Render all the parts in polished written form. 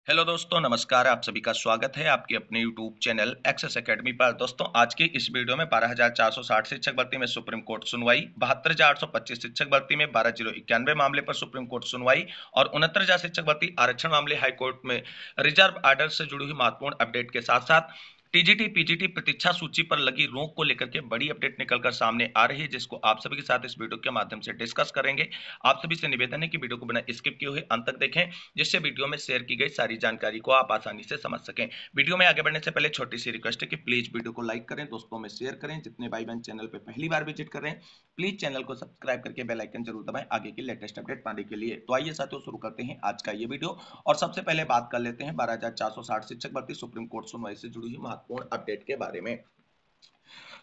Hello दोस्तों, नमस्कार। आप सभी का स्वागत है आपके अपने यूट्यूब चैनल एक्सेस एकेडमी पर। दोस्तों, आज की इस वीडियो में 12,460 शिक्षक भर्ती में सुप्रीम कोर्ट सुनवाई, 72,825 शिक्षक भर्ती में 12,091 मामले पर सुप्रीम कोर्ट सुनवाई और 69,000 शिक्षक भर्ती आरक्षण मामले हाईकोर्ट में रिजर्व आर्डर से जुड़ी हुई महत्वपूर्ण अपडेट के साथ साथ टीजीटी पीजीटी प्रतीक्षा सूची पर लगी रोक को लेकर के बड़ी अपडेट निकलकर सामने आ रही है, जिसको आप सभी के साथ इस वीडियो के माध्यम से डिस्कस करेंगे। आप सभी से निवेदन है कि वीडियो को बिना स्किप किए हुए अंत तक देखें, जिससे वीडियो में शेयर की गई सारी जानकारी को आप आसानी से समझ सकें। वीडियो में आगे बढ़ने से पहले छोटी सी रिक्वेस्ट है कि प्लीज वीडियो को लाइक करें, दोस्तों में शेयर करें। जितने भाई बहन चैनल पे पहली बार विजिट कर रहे हैं, प्लीज चैनल को सब्सक्राइब करके बेल आइकन जरूर दबाएं आगे की लेटेस्ट अपडेट पाने के लिए। तो आइए साथियों, शुरू करते हैं आज का ये वीडियो और सबसे पहले बात कर लेते हैं 12,460 शिक्षक भर्ती सुप्रीम कोर्ट सुनवाई से जुड़ी हुई महत्वपूर्ण अपडेट के बारे में।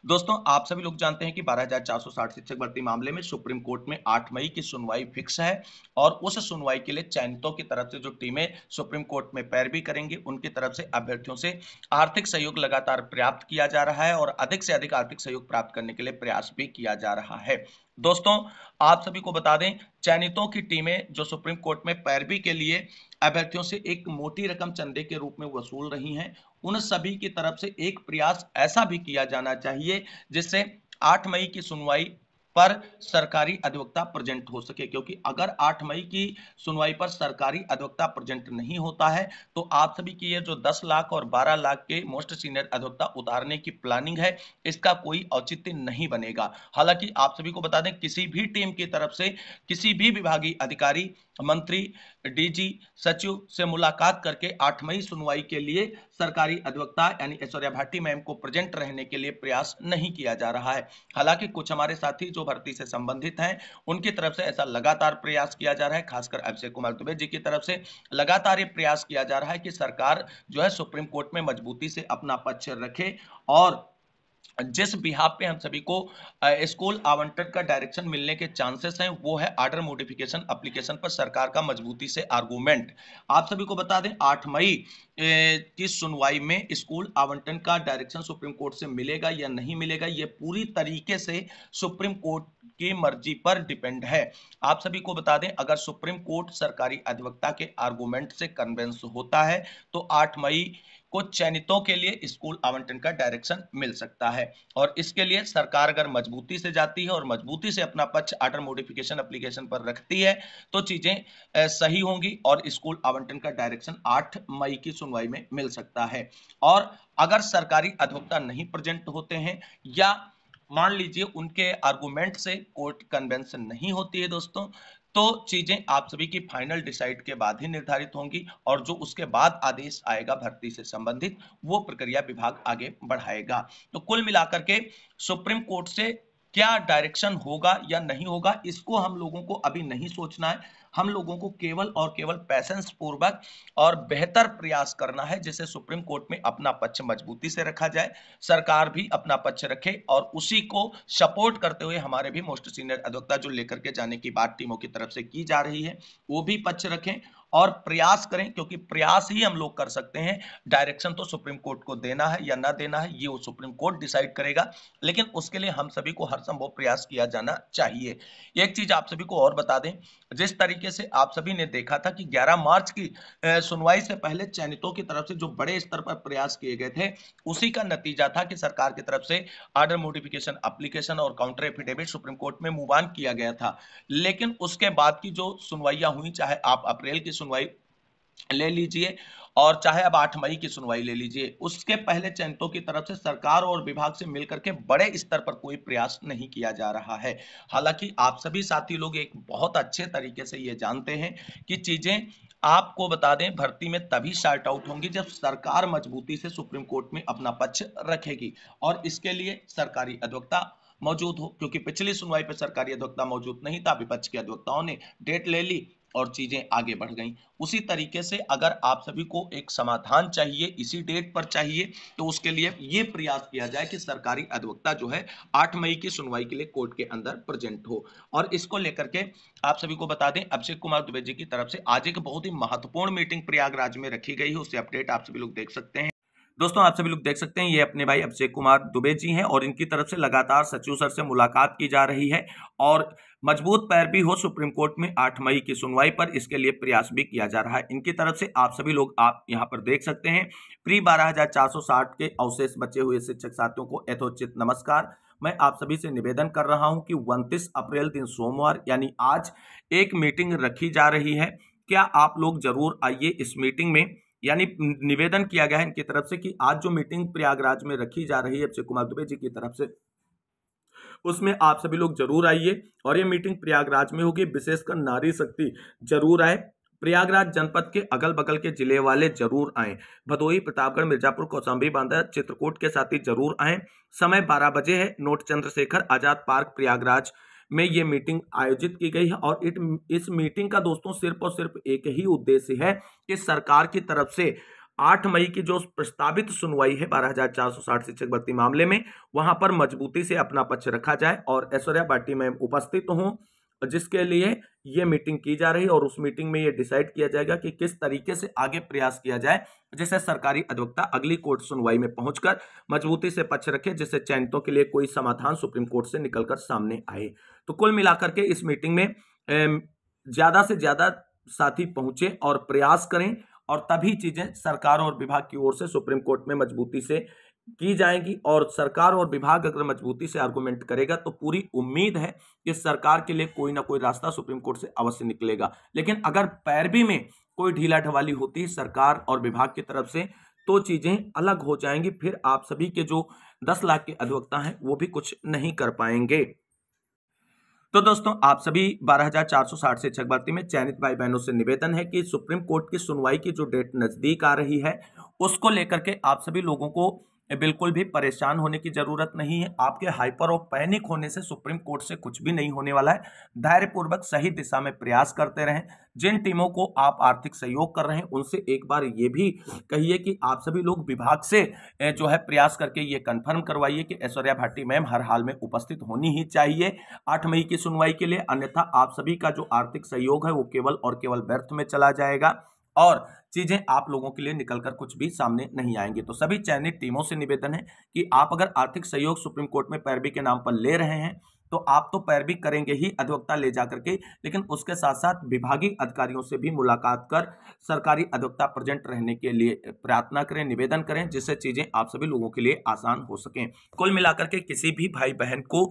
दोस्तों, आप सभी लोग जानते हैं कि 12,460 शिक्षक भर्ती मामले में सुप्रीम कोर्ट में 8 मई की सुनवाई फिक्स है और उस सुनवाई के लिए चयनितों की तरफ से जो टीमें सुप्रीम कोर्ट में पैरवी करेंगी, उनकी तरफ से अभ्यर्थियों से आर्थिक सहयोग लगातार प्राप्त किया जा रहा है और अधिक से अधिक आर्थिक सहयोग प्राप्त करने के लिए प्रयास भी किया जा रहा है। दोस्तों, आप सभी को बता दें, चयनितों की टीमें जो सुप्रीम कोर्ट में पैरवी के लिए अभ्यर्थियों से एक मोटी रकम चंदे के रूप में वसूल रही हैं, उन सभी की तरफ से एक प्रयास ऐसा भी किया जाना चाहिए जिससे 8 मई की सुनवाई पर सरकारी अधिवक्ता प्रेजेंट हो सके, क्योंकि अगर 8 मई की सुनवाई पर सरकारी अधिवक्ता प्रेजेंट नहीं होता है तो आप सभी की ये जो 10 लाख और 12 लाख के मोस्ट सीनियर अधिवक्ता उतारने की प्लानिंग है, इसका कोई औचित्य नहीं बनेगा। हालांकि आप सभी को बता दें, किसी भी टीम की तरफ से किसी भी विभागीय अधिकारी, मंत्री, डीजी, सचिव से मुलाकात करके 8 मई सुनवाई के लिए सरकारी अधिवक्ता यानी ऐश्वर्या भाटी मैम को प्रेजेंट रहने के लिए प्रयास नहीं किया जा रहा है। हालांकि कुछ हमारे साथी जो भर्ती से संबंधित हैं, उनकी तरफ से ऐसा लगातार प्रयास किया जा रहा है, खासकर अभिषेक कुमार दुबे जी की तरफ से लगातार ये प्रयास किया जा रहा है कि सरकार जो है सुप्रीम कोर्ट में मजबूती से अपना पक्ष रखे और जिस बिहाफ पे हम सभी को स्कूल आवंटन का डायरेक्शन मिलने के चांसेस हैं, वो है आर्डर मॉडिफिकेशन एप्लीकेशन पर सरकार का मजबूती से आर्गूमेंट। आप सभी को बता दें, 8 मई की सुनवाई में स्कूल आवंटन का डायरेक्शन सुप्रीम कोर्ट से मिलेगा या नहीं मिलेगा, ये पूरी तरीके से सुप्रीम कोर्ट की मर्जी पर डिपेंड है। आप सभी को बता दें, अगर सुप्रीम कोर्ट सरकारी अधिवक्ता के आर्गूमेंट से कन्विंस होता है तो 8 मई को चयनितों के लिए स्कूल आवंटन का डायरेक्शन मिल सकता है और इसके लिए सरकार अगर मजबूती से जाती है और मजबूती से अपना पक्ष आर्डर मॉडिफिकेशन एप्लीकेशन पर रखती है तो चीजें सही होंगी और स्कूल आवंटन का डायरेक्शन 8 मई की सुनवाई में मिल सकता है। और अगर सरकारी अधिवक्ता नहीं प्रेजेंट होते हैं या मान लीजिए उनके आर्गुमेंट से कोर्ट कन्वेंशन नहीं होती है दोस्तों, तो चीजें आप सभी की फाइनल डिसाइड के बाद ही निर्धारित होंगी और जो उसके बाद आदेश आएगा भर्ती से संबंधित, वो प्रक्रिया विभाग आगे बढ़ाएगा। तो कुल मिलाकर के सुप्रीम कोर्ट से क्या डायरेक्शन होगा या नहीं होगा, इसको हम लोगों को अभी नहीं सोचना है। हम लोगों को केवल और केवल पैसेंस पूर्वक और बेहतर प्रयास करना है, जिससे सुप्रीम कोर्ट में अपना पक्ष मजबूती से रखा जाए, सरकार भी अपना पक्ष रखे और उसी को सपोर्ट करते हुए हमारे भी मोस्ट सीनियर अधिवक्ता जो लेकर के जाने की बात टीमों की तरफ से की जा रही है, वो भी पक्ष रखें और प्रयास करें, क्योंकि प्रयास ही हम लोग कर सकते हैं। डायरेक्शन तो सुप्रीम कोर्ट को देना है या ना देना है, ये वो सुप्रीम कोर्ट डिसाइड करेगा, लेकिन उसके लिए हम सभी को हर संभव प्रयास किया जाना चाहिए। एक चीज आप सभी को और बता दें, जिस तरीके से आप सभी ने देखा था कि 11 मार्च की सुनवाई से पहले चयनितों की तरफ से जो बड़े स्तर पर प्रयास किए गए थे, उसी का नतीजा था कि सरकार की तरफ से आर्डर मॉडिफिकेशन एप्लीकेशन और काउंटर एफिडेविट सुप्रीम कोर्ट में मूव ऑन किया गया था। लेकिन उसके बाद की जो सुनवाइयां हुई, चाहे आप अप्रैल की सुनवाई ले लीजिए और चाहे अब 8 मई की सुनवाई ले लीजिए, उसके पहले चयनितों की तरफ से सरकार और विभाग से मिलकर के बड़े स्तर पर कोई प्रयास नहीं किया जा रहा है। हालांकि आप सभी साथी लोग एक बहुत अच्छे तरीके से ये जानते हैं कि चीजें आपको बता दें, भर्ती में तभी शार्ट आउट होंगी जब सरकार मजबूती से सुप्रीम कोर्ट में अपना पक्ष रखेगी और इसके लिए सरकारी अधिवक्ता मौजूद हो, क्योंकि पिछली सुनवाई पर सरकारी अधिवक्ता मौजूद नहीं था, विपक्ष के अधिवक्ताओं ने डेट ले ली और चीजें आगे बढ़ गईं। उसी तरीके से अगर आप सभी को एक समाधान चाहिए, इसी डेट पर चाहिए, तो उसके लिए ये प्रयास किया जाए कि सरकारी अधिवक्ता जो है 8 मई की सुनवाई के लिए कोर्ट के अंदर प्रेजेंट हो। और इसको लेकर के आप सभी को बता दें, अभिषेक कुमार दुबे जी की तरफ से आज एक बहुत ही महत्वपूर्ण मीटिंग प्रयागराज में रखी गई है, उससे अपडेट आप सभी लोग देख सकते हैं। दोस्तों आप सभी लोग देख सकते हैं ये अपने भाई अभिषेक कुमार दुबे जी हैं और इनकी तरफ से लगातार सचिव सर से मुलाकात की जा रही है और मजबूत पैरवी हो सुप्रीम कोर्ट में 8 मई की सुनवाई पर, इसके लिए प्रयास भी किया जा रहा है। इनकी तरफ से आप सभी लोग आप यहां पर देख सकते हैं प्री 12,460 के अवशेष बचे हुए शिक्षक साथियों को यथोचित नमस्कार। मैं आप सभी से निवेदन कर रहा हूं कि 29 अप्रैल दिन सोमवार यानी आज एक मीटिंग रखी जा रही है। क्या आप लोग जरूर आइए इस मीटिंग में, यानी निवेदन किया गया है इनकी तरफ से कि आज जो मीटिंग प्रयागराज में रखी जा रही है अभिषेक कुमार दुबे जी की तरफ से, उसमें आप सभी लोग जरूर आइए और ये मीटिंग प्रयागराज में होगी। विशेषकर नारी शक्ति जरूर आए, प्रयागराज जनपद के अगल बगल के जिले वाले जरूर आए, भदोही, प्रतापगढ़, मिर्जापुर, कौशाम्बी, बांदा, चित्रकूट के साथी जरूर आए। समय 12 बजे है, नोट चंद्रशेखर आजाद पार्क प्रयागराज में ये मीटिंग आयोजित की गई है और इस मीटिंग का दोस्तों सिर्फ और सिर्फ एक ही उद्देश्य है कि सरकार की तरफ से 8 मई की जो प्रस्तावित सुनवाई है 12,460 शिक्षक भर्ती मामले में, वहां पर मजबूती से अपना पक्ष रखा जाए और ऐश्वर्या भाटी मैम उपस्थित हों, जिसके लिए ये मीटिंग की जा रही है और उस मीटिंग में ये डिसाइड किया जाएगा कि किस तरीके से आगे प्रयास किया जाए जिससे सरकारी अधिवक्ता अगली कोर्ट सुनवाई में पहुंचकर मजबूती से पक्ष रखे, जिससे चयनितों के लिए कोई समाधान सुप्रीम कोर्ट से निकलकर सामने आए। तो कुल मिलाकर के इस मीटिंग में ज्यादा से ज्यादा साथी पहुंचे और प्रयास करें और तभी चीजें सरकार और विभाग की ओर से सुप्रीम कोर्ट में मजबूती से की जाएगी। और सरकार और विभाग अगर मजबूती से आर्गुमेंट करेगा तो पूरी उम्मीद है कि सरकार के लिए कोई ना कोई रास्ता सुप्रीम कोर्ट से अवश्य निकलेगा। लेकिन अगर पैरवी में कोई ढीला ढवाली होती है सरकार और विभाग की तरफ से तो चीजें अलग हो जाएंगी, फिर आप सभी के जो 10 लाख के अधिवक्ता हैं वो भी कुछ नहीं कर पाएंगे। तो दोस्तों आप सभी 12,460 शिक्षक भर्ती में चयनित भाई बहनों से निवेदन है कि सुप्रीम कोर्ट की सुनवाई की जो डेट नजदीक आ रही है उसको लेकर के आप सभी लोगों को बिल्कुल भी परेशान होने की जरूरत नहीं है। आपके हाइपर और पैनिक होने से सुप्रीम कोर्ट से कुछ भी नहीं होने वाला है। धैर्यपूर्वक सही दिशा में प्रयास करते रहें। जिन टीमों को आप आर्थिक सहयोग कर रहे हैं उनसे एक बार ये भी कहिए कि आप सभी लोग विभाग से जो है प्रयास करके ये कंफर्म करवाइए कि ऐश्वर्या भाटी मैम हर हाल में उपस्थित होनी ही चाहिए 8 मई की सुनवाई के लिए, अन्यथा आप सभी का जो आर्थिक सहयोग है वो केवल और केवल व्यर्थ में चला जाएगा और चीजें आप लोगों के लिए निकलकर कुछ भी सामने नहीं आएंगी। तो सभी चयनित टीमों से निवेदन है कि आप अगर आर्थिक सहयोग सुप्रीम कोर्ट में पैरवी के नाम पर ले रहे हैं तो आप तो पैरवी करेंगे ही अधिवक्ता ले जाकर के, लेकिन उसके साथ साथ विभागीय अधिकारियों से भी मुलाकात कर सरकारी अधिवक्ता प्रेजेंट रहने के लिए प्रार्थना करें, निवेदन करें, जिससे चीजें आप सभी लोगों के लिए आसान हो सकें। कुल मिलाकर के किसी भी भाई बहन को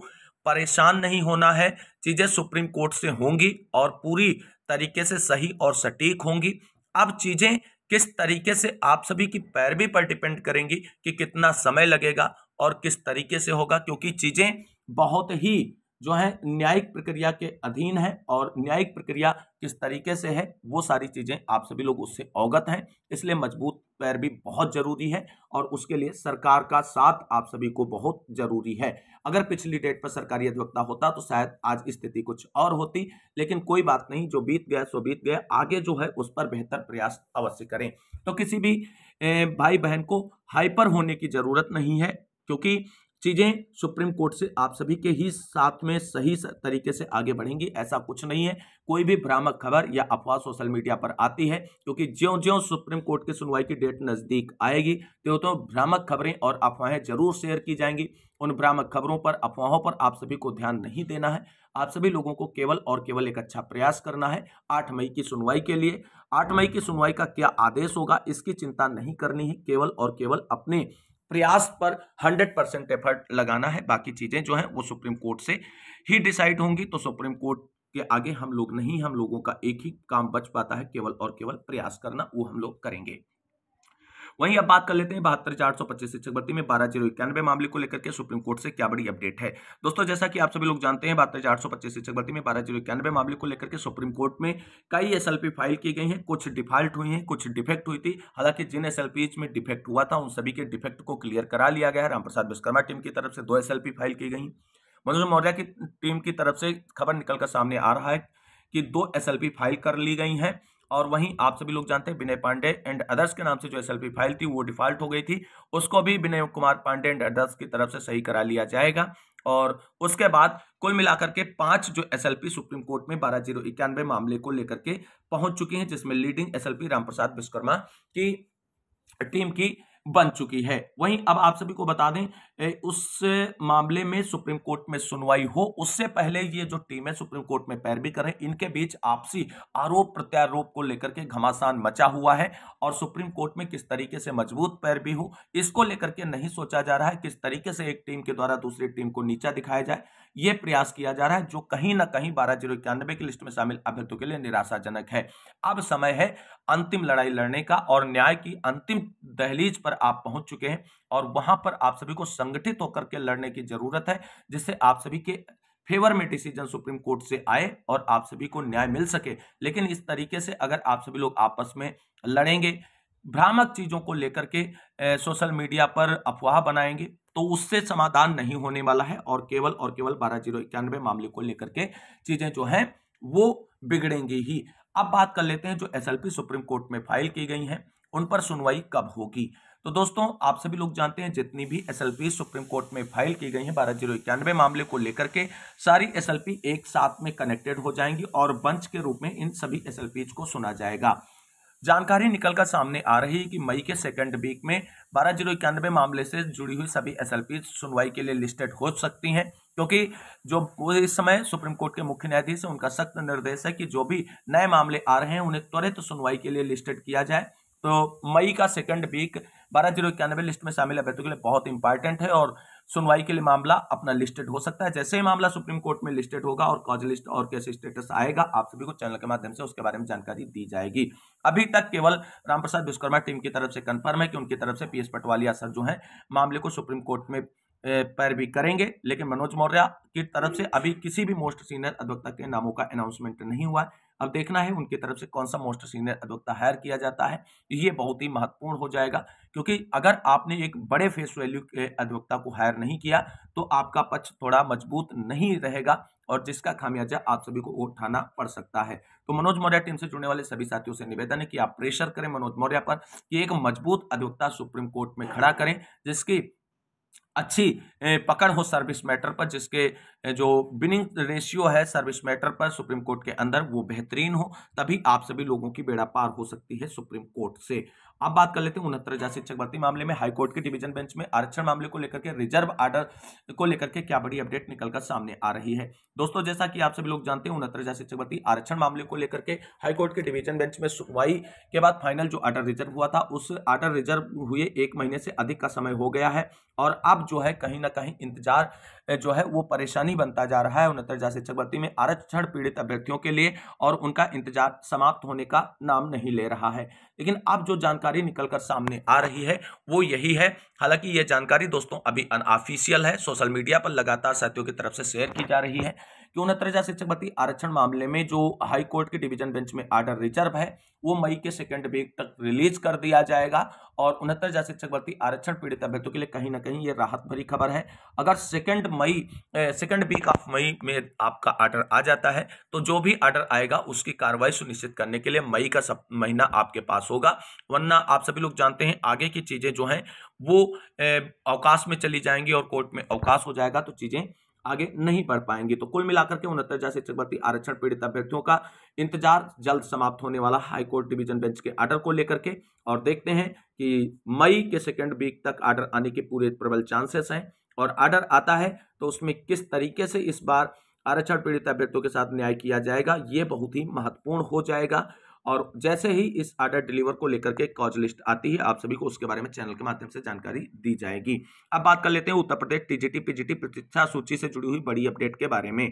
परेशान नहीं होना है। चीजें सुप्रीम कोर्ट से होंगी और पूरी तरीके से सही और सटीक होंगी। अब चीजें किस तरीके से आप सभी की पैरवी पर डिपेंड करेंगी कि कितना समय लगेगा और किस तरीके से होगा, क्योंकि चीजें बहुत ही जो है न्यायिक प्रक्रिया के अधीन है और न्यायिक प्रक्रिया किस तरीके से है वो सारी चीजें आप सभी लोग उससे अवगत हैं। इसलिए मजबूत पैरवी बहुत जरूरी है और उसके लिए सरकार का साथ आप सभी को बहुत जरूरी है। अगर पिछली डेट पर सरकारी अधिवक्ता होता तो शायद आज स्थिति कुछ और होती, लेकिन कोई बात नहीं, जो बीत गया सो बीत गया। आगे जो है उस पर बेहतर प्रयास अवश्य करें। तो किसी भी भाई बहन को हाइपर होने की जरूरत नहीं है, क्योंकि चीजें सुप्रीम कोर्ट से आप सभी के ही साथ में सही तरीके से आगे बढ़ेंगी। ऐसा कुछ नहीं है, कोई भी भ्रामक खबर या अफवाह सोशल मीडिया पर आती है, क्योंकि ज्यों-ज्यों सुप्रीम कोर्ट की सुनवाई की डेट नजदीक आएगी त्यों भ्रामक खबरें और अफवाहें जरूर शेयर की जाएंगी। उन भ्रामक खबरों पर, अफवाहों पर आप सभी को ध्यान नहीं देना है। आप सभी लोगों को केवल और केवल एक अच्छा प्रयास करना है 8 मई की सुनवाई के लिए। 8 मई की सुनवाई का क्या आदेश होगा इसकी चिंता नहीं करनी है, केवल और केवल अपने प्रयास पर 100% एफर्ट लगाना है। बाकी चीजें जो हैं वो सुप्रीम कोर्ट से ही डिसाइड होंगी। तो सुप्रीम कोर्ट के आगे हम लोग नहीं, हम लोगों का एक ही काम बच पाता है, केवल और केवल प्रयास करना, वो हम लोग करेंगे। वहीं अब बात कर लेते हैं 72,425 शिक्षक भर्ती में 12,091 मामले को लेकर के सुप्रीम कोर्ट से क्या बड़ी अपडेट है। दोस्तों जैसा कि आप सभी लोग जानते हैं 72,425 शिक्षक भर्ती में 12,091 मामले को लेकर के सुप्रीम कोर्ट में कई एसएलपी फाइल की गई हैं। कुछ डिफॉल्ट हुई हैं, कुछ डिफेक्ट हुई थी। हालांकि जिन एसएलपी में डिफेक्ट हुआ था उन सभी के डिफेक्ट को क्लियर करा लिया गया है। रामप्रसाद विश्वकर्मा टीम की तरफ से 2 एसएलपी फाइल की गई। मनोज मौर्य की टीम की तरफ से खबर निकलकर सामने आ रहा है कि 2 एसएलपी फाइल कर ली गई हैं। और वहीं आप सभी लोग जानते हैं विनय पांडे एंड अदर्स के नाम से जो एसएलपी फाइल थी वो डिफॉल्ट हो गई थी, उसको भी विनय कुमार पांडे एंड अदर्स की तरफ से सही करा लिया जाएगा। और उसके बाद कुल मिलाकर के 5 जो एसएलपी सुप्रीम कोर्ट में 12,091 मामले को लेकर के पहुंच चुकी हैं, जिसमें लीडिंग एसएलपी रामप्रसाद विश्वकर्मा की टीम की बन चुकी है। वहीं अब आप सभी को बता दें उस मामले में सुप्रीम कोर्ट में सुनवाई हो उससे पहले ये जो टीम है सुप्रीम कोर्ट में पैरवी करे, इनके बीच आपसी आरोप प्रत्यारोप को लेकर के घमासान मचा हुआ है और सुप्रीम कोर्ट में किस तरीके से मजबूत पैरवी हो इसको लेकर के नहीं सोचा जा रहा है। किस तरीके से एक टीम के द्वारा दूसरी टीम को नीचा दिखाया जाए ये प्रयास किया जा रहा है, जो कहीं ना कहीं 12,091 की लिस्ट में शामिल अभ्यर्थियों के लिए निराशाजनक है। अब समय है अंतिम लड़ाई लड़ने का और न्याय की अंतिम दहलीज पर आप पहुंच चुके हैं और वहां पर आप सभी को संगठित होकर के लड़ने की जरूरत है, जिससे आप सभी के फेवर में डिसीजन सुप्रीम कोर्ट से आए और आप सभी को न्याय मिल सके। लेकिन इस तरीके से अगर आप सभी लोग आपस में लड़ेंगे, भ्रामक चीजों को लेकर के सोशल मीडिया पर अफवाह बनाएंगे, तो उससे समाधान नहीं होने वाला है और केवल 12,091 मामले को लेकर के चीजें जो हैं वो बिगड़ेंगी ही। अब बात कर लेते हैं जो एसएलपी सुप्रीम कोर्ट में फाइल की गई हैं उन पर सुनवाई कब होगी। तो दोस्तों आप सभी लोग जानते हैं जितनी भी एसएलपी सुप्रीम कोर्ट में फाइल की गई हैं 12,091 मामले को लेकर के सारी एसएलपी एक साथ में कनेक्टेड हो जाएंगी और बंच के रूप में इन सभी एसएलपीज को सुना जाएगा। जानकारी निकलकर सामने आ रही है कि मई के सेकंड वीक में 12,091 मामले से जुड़ी हुई सभी एसएलपी सुनवाई के लिए लिस्टेड हो सकती हैं, क्योंकि जो वो इस समय सुप्रीम कोर्ट के मुख्य न्यायाधीश है उनका सख्त निर्देश है कि जो भी नए मामले आ रहे हैं उन्हें त्वरित सुनवाई के लिए लिस्टेड किया जाए। तो मई का सेकंड वीक 12,091 लिस्ट में शामिल अभ्यर्थियों के लिए बहुत इंपॉर्टेंट है और सुनवाई के लिए मामला अपना लिस्टेड हो सकता है। जैसे ही मामला सुप्रीम कोर्ट में लिस्टेड होगा और कॉज लिस्ट और केस स्टेटस आएगा आप सभी को चैनल के माध्यम से उसके बारे में जानकारी दी जाएगी। अभी तक केवल रामप्रसाद विश्वकर्मा टीम की तरफ से कंफर्म है कि उनकी तरफ से पीएस पटवालिया सर जो है मामले को सुप्रीम कोर्ट में पैरवी करेंगे, लेकिन मनोज मौर्य की तरफ से अभी किसी भी मोस्ट सीनियर अधिवक्ता के नामों का अनाउंसमेंट नहीं हुआ है। अब देखना है उनकी तरफ से कौन सा मोस्ट सीनियर अधिवक्ता हायर किया जाता है, ये बहुत ही महत्वपूर्ण हो जाएगा, क्योंकि अगर आपने एक बड़े फेस वैल्यू के अधिवक्ता को हायर नहीं किया तो आपका पक्ष थोड़ा मजबूत नहीं रहेगा और जिसका खामियाजा आप सभी को उठाना पड़ सकता है। तो मनोज मौर्य टीम से जुड़ने वाले सभी साथियों से निवेदन है कि आप प्रेशर करें मनोज मौर्य पर कि एक मजबूत अधिवक्ता सुप्रीम कोर्ट में खड़ा करें जिसकी अच्छी पकड़ हो सर्विस मैटर पर, जिसके जो विनिंग रेशियो है सर्विस मैटर पर सुप्रीम कोर्ट के अंदर वो बेहतरीन हो, तभी आप सभी लोगों की बेड़ा पार हो सकती है सुप्रीम कोर्ट से। अब बात कर लेते हैं 69,000 शिक्षक भर्ती मामले में हाईकोर्ट के डिवीजन बेंच में आरक्षण मामले को लेकर के रिजर्व आर्डर को लेकर के क्या बड़ी अपडेट निकलकर सामने आ रही है। दोस्तों जैसा कि आप सभी लोग जानते हैं 69,000 शिक्षक भर्ती आरक्षण मामले को लेकर के हाईकोर्ट के डिवीजन बेंच में सुनवाई के बाद फाइनल जो आर्डर रिजर्व हुआ था उस आर्डर रिजर्व हुए 1 महीने से अधिक का समय हो गया है और अब जो है कहीं ना कहीं इंतजार जो है वो परेशानी बनता जा रहा है 69,000 शिक्षक भर्ती में आरक्षण पीड़ित अभ्यर्थियों के लिए और उनका इंतजार समाप्त होने का नाम नहीं ले रहा है। लेकिन अब जो जानकारी निकलकर सामने आ रही है वो यही है, हालांकि ये जानकारी दोस्तों अभी अनऑफिशियल है, सोशल मीडिया पर लगातार साथियों की तरफ से शेयर की जा रही है कि 69,000 शिक्षक भर्ती आरक्षण मामले में जो हाई कोर्ट के डिवीजन बेंच में आर्डर रिजर्व है वो मई के सेकंड वीक तक रिलीज कर दिया जाएगा और 69,000 शिक्षक भर्ती आरक्षण पीड़ित अभ्यर्थियों के लिए कहीं ना कहीं ये राहत भरी खबर है। अगर सेकंड वीक ऑफ मई में आपका आर्डर आ जाता है तो जो भी आर्डर आएगा उसकी कार्रवाई सुनिश्चित करने के लिए मई का महीना आपके पास होगा, वरना आप सभी लोग जानते हैं आगे की चीजें जो हैं वो अवकाश में चली जाएंगी और कोर्ट में अवकाश हो जाएगा तो चीजें आगे नहीं बढ़ पाएंगे। तो कुल मिलाकर के 69,000 शिक्षक भर्ती आरक्षण पीड़ित अभ्यर्थियों का इंतजार जल्द समाप्त होने वाला हाईकोर्ट डिवीजन बेंच के आर्डर को लेकर के, और देखते हैं कि मई के सेकंड वीक तक आर्डर आने के पूरे प्रबल चांसेस हैं और आर्डर आता है तो उसमें किस तरीके से इस बार आरक्षण पीड़ित अभ्यर्थियों के साथ न्याय किया जाएगा ये बहुत ही महत्वपूर्ण हो जाएगा। और जैसे ही इस आर्डर डिलीवर को लेकर के कॉज लिस्ट आती है आप सभी को उसके बारे में चैनल के माध्यम से जानकारी दी जाएगी। अब बात कर लेते हैं उत्तर प्रदेश टीजीटी पीजीटी प्रतीक्षा सूची से जुड़ी हुई बड़ी अपडेट के बारे में।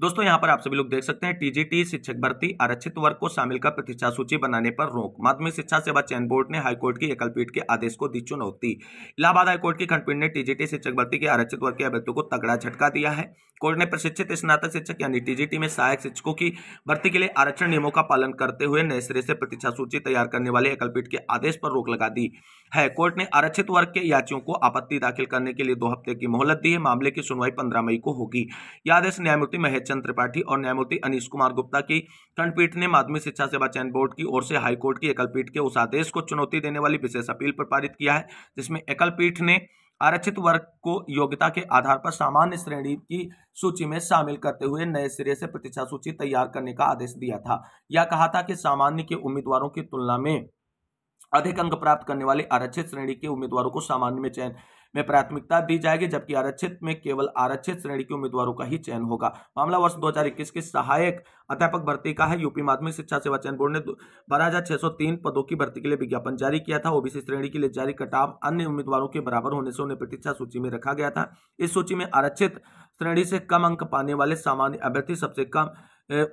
दोस्तों यहां पर आप सभी लोग देख सकते हैं टीजीटी शिक्षक भर्ती आरक्षित वर्ग को शामिल कर प्रतीक्षा सूची बनाने पर रोक, माध्यमिक शिक्षा सेवा चयन बोर्ड ने हाईकोर्ट की एकल पीठ के आदेश को दी चुनौती। इलाहाबाद हाईकोर्ट की खंडपीठ ने टीजीटी शिक्षक भर्ती के आरक्षित वर्ग के अभ्यर्थियों को तगड़ा झटका दिया है। कोर्ट ने प्रशिक्षित स्नातक शिक्षक यानी टीजीटी में सहायक शिक्षकों की भर्ती के लिए आरक्षण नियमों का पालन करते हुए नए सिरे से प्रतीक्षा सूची तैयार करने वाले एकल पीठ के आदेश पर रोक लगा दी है। कोर्ट ने आरक्षित वर्ग के याचियों को आपत्ति दाखिल करने के लिए 2 हफ्ते की मोहलत दी है। मामले की सुनवाई 15 मई को होगी। यह आदेश न्यायमूर्ति महेश चंद्र त्रिपाठी और न्यायमूर्ति अनीश कुमार गुप्ता की खंडपीठ ने माध्यमिक शिक्षा सेवा चयन बोर्ड की ओर से हाईकोर्ट की एकल पीठ के उस आदेश को चुनौती देने वाली विशेष अपील पर पारित किया है, जिसमें एकल पीठ ने आरक्षित वर्ग को योग्यता के आधार पर सामान्य श्रेणी की सूची में शामिल करते हुए नए सिरे से प्रतीक्षा सूची तैयार करने का आदेश दिया था। यह कहा था कि सामान्य के उम्मीदवारों की तुलना में अधिक अंक प्राप्त करने वाले आरक्षित श्रेणी के उम्मीदवारों को सामान्य में चयन में प्राथमिकता दी जाएगी, जबकि आरक्षित में केवल आरक्षित श्रेणी के उम्मीदवारों का ही चयन होगा। मामला वर्ष 2021 की सहायक अध्यापक भर्ती का है। यूपी माध्यमिक शिक्षा सेवा चयन बोर्ड ने 12,603 पदों की भर्ती के लिए विज्ञापन जारी किया था। ओबीसी श्रेणी के लिए जारी कटाव अन्य उम्मीदवारों के बराबर होने से उन्हें प्रतीक्षा सूची में रखा गया था। इस सूची में आरक्षित श्रेणी से कम अंक पाने वाले सामान्य अभ्यर्थी सबसे कम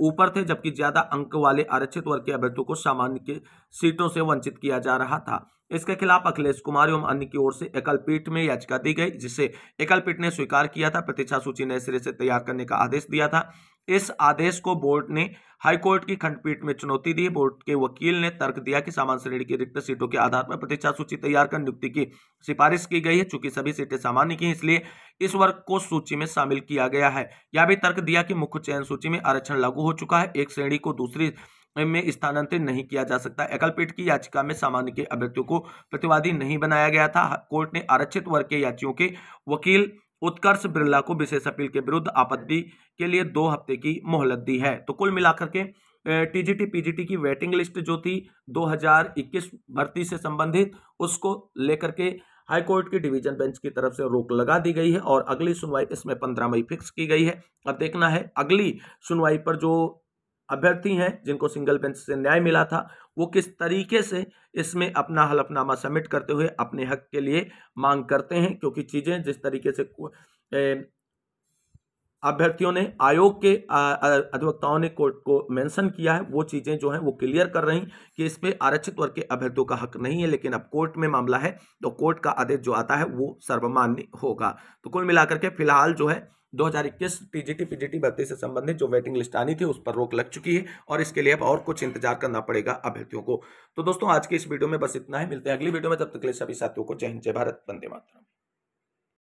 ऊपर थे, जबकि ज्यादा अंक वाले आरक्षित वर्ग के अभ्यर्थियों को सामान्य के सीटों से वंचित किया जा रहा था। इसके खिलाफ अखिलेश कुमार एवं अन्य की ओर से एकल पीठ में याचिका दी गई, जिसे एकल पीठ ने स्वीकार किया था। प्रतीक्षा सूची नए सिरे से तैयार करने का आदेश दिया था। इस आदेश को बोर्ड ने हाईकोर्ट की खंडपीठ में चुनौती दी। बोर्ड के वकील ने तर्क दिया कि सामान्य श्रेणी की रिक्त सीटों के आधार पर प्रतीक्षा सूची तैयार कर नियुक्ति की सिफारिश की गई है। चूंकि सभी सीटें सामान्य की, इसलिए इस वर्ग को सूची में शामिल किया गया है। यह भी तर्क दिया कि मुख्य चयन सूची में आरक्षण लागू हो चुका है, एक श्रेणी को दूसरी में स्थानांतरित नहीं किया जा सकता। एकल पीठ की याचिका में सामान्य के अभ्यर्थियों को प्रतिवादी नहीं बनाया गया था। कोर्ट ने आरक्षित वर्ग के याचियों के वकील उत्कर्ष बिरला को विशेष अपील के विरुद्ध आपत्ति के लिए 2 हफ्ते की मोहलत दी है। तो कुल मिलाकर के टीजीटी पीजीटी की वेटिंग लिस्ट जो थी 2021 भर्ती से संबंधित, उसको लेकर के हाईकोर्ट की डिवीजन बेंच की तरफ से रोक लगा दी गई है और अगली सुनवाई इसमें 15 मई फिक्स की गई है। अब देखना है अगली सुनवाई पर जो अभ्यर्थी हैं जिनको सिंगल बेंच से न्याय मिला था, वो किस तरीके से इसमें अपना हलफनामा सबमिट करते हुए अपने हक के लिए मांग करते हैं, क्योंकि चीजें जिस तरीके से अभ्यर्थियों ने आयोग के अधिवक्ताओं ने कोर्ट को मेंशन किया है, वो चीजें जो हैं वो क्लियर कर रही कि इस पे आरक्षित वर्ग के अभ्यर्थियों का हक नहीं है। लेकिन अब कोर्ट में मामला है तो कोर्ट का आदेश जो आता है वो सर्वमान्य होगा। तो कुल मिलाकर के फिलहाल जो है 2021 टीजीटी पीजीटी भर्ती से संबंधित जो वेटिंग लिस्ट आनी थी उस पर रोक लग चुकी है और इसके लिए अब और कुछ इंतजार करना पड़ेगा अभ्यर्थियों को। तो दोस्तों आज की इस वीडियो में बस इतना है, मिलते हैं अगली वीडियो में, तब तक के लिए सभी साथियों को जय हिंद, जय भारत, वंदे मातरम।